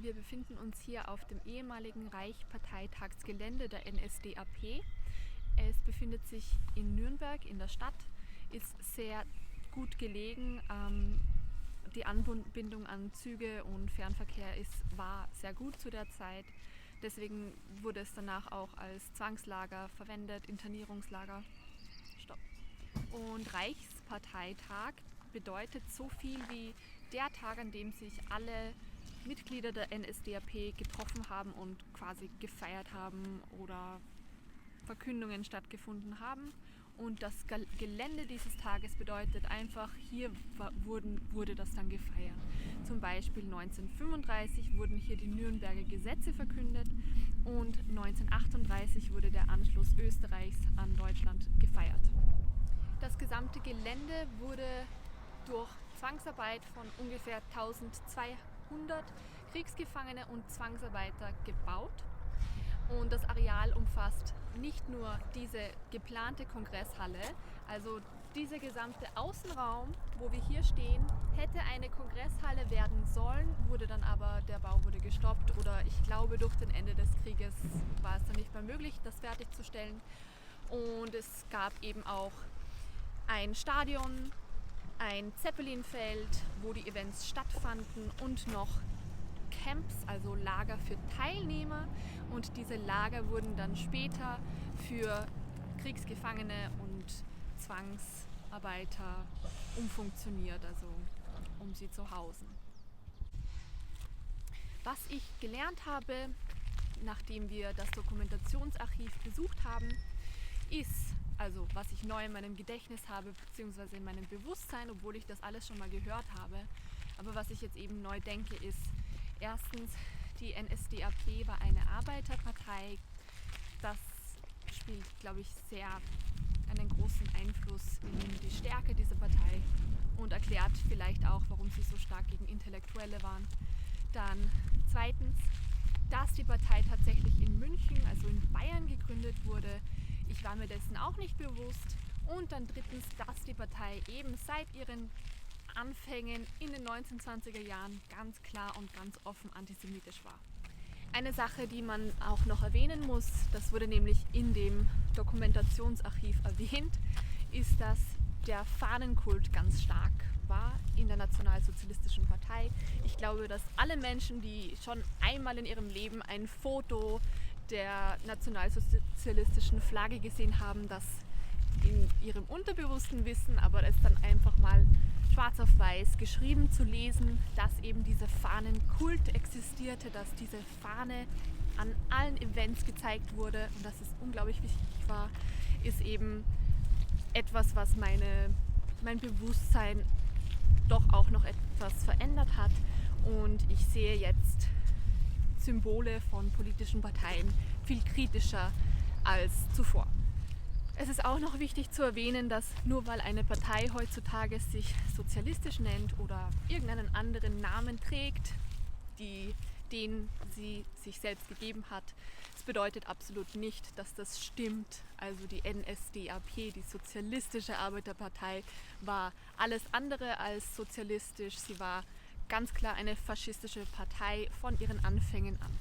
Wir befinden uns hier auf dem ehemaligen Reichsparteitagsgelände der NSDAP. Es befindet sich in Nürnberg in der Stadt, ist sehr gut gelegen. Die Anbindung an Züge und Fernverkehr war sehr gut zu der Zeit. Deswegen wurde es danach auch als Zwangslager verwendet, Internierungslager. Stopp. Und Reichsparteitag bedeutet so viel wie der Tag, an dem sich alle Mitglieder der NSDAP getroffen haben und quasi gefeiert haben oder Verkündungen stattgefunden haben. Und das Gelände dieses Tages bedeutet einfach, hier wurde das dann gefeiert. Zum Beispiel 1935 wurden hier die Nürnberger Gesetze verkündet und 1938 wurde der Anschluss Österreichs an Deutschland gefeiert. Das gesamte Gelände wurde durch Zwangsarbeit von ungefähr 1200 Kriegsgefangene und Zwangsarbeiter gebaut. Und das Areal umfasst nicht nur diese geplante Kongresshalle, also dieser gesamte Außenraum, wo wir hier stehen, hätte eine Kongresshalle werden sollen, der Bau wurde gestoppt oder ich glaube durch den Ende des Krieges war es dann nicht mehr möglich, das fertigzustellen. Und es gab eben auch ein Stadion, ein Zeppelinfeld, wo die Events stattfanden und noch Camps, also Lager für Teilnehmer, und diese Lager wurden dann später für Kriegsgefangene und Zwangsarbeiter umfunktioniert, also um sie zu hausen. Was ich gelernt habe, nachdem wir das Dokumentationsarchiv besucht haben, ist, also was ich neu in meinem Gedächtnis habe, beziehungsweise in meinem Bewusstsein, obwohl ich das alles schon mal gehört habe, aber was ich jetzt eben neu denke, ist, erstens, die NSDAP war eine Arbeiterpartei. Das spielt, glaube ich, sehr einen großen Einfluss in die Stärke dieser Partei und erklärt vielleicht auch, warum sie so stark gegen Intellektuelle waren. Dann zweitens, dass die Partei tatsächlich in München, also in Bayern, gegründet wurde. Ich war mir dessen auch nicht bewusst. Und dann drittens, dass die Partei eben seit ihren Anfängen in den 1920er Jahren ganz klar und ganz offen antisemitisch war. Eine Sache, die man auch noch erwähnen muss, das wurde nämlich in dem Dokumentationsarchiv erwähnt, ist, dass der Fahnenkult ganz stark war in der Nationalsozialistischen Partei. Ich glaube, dass alle Menschen, die schon einmal in ihrem Leben ein Foto der nationalsozialistischen Flagge gesehen haben, das in ihrem Unterbewussten wissen, aber es dann einfach mal schwarz auf weiß geschrieben zu lesen, dass eben dieser Fahnenkult existierte, dass diese Fahne an allen Events gezeigt wurde und dass es unglaublich wichtig war, ist eben etwas, was mein Bewusstsein doch auch noch etwas verändert hat. Und ich sehe jetzt Symbole von politischen Parteien viel kritischer als zuvor. Es ist auch noch wichtig zu erwähnen, dass nur weil eine Partei heutzutage sich sozialistisch nennt oder irgendeinen anderen Namen trägt, den sie sich selbst gegeben hat, es bedeutet absolut nicht, dass das stimmt. Also die NSDAP, die Sozialistische Arbeiterpartei, war alles andere als sozialistisch. Sie war ganz klar eine faschistische Partei von ihren Anfängen an.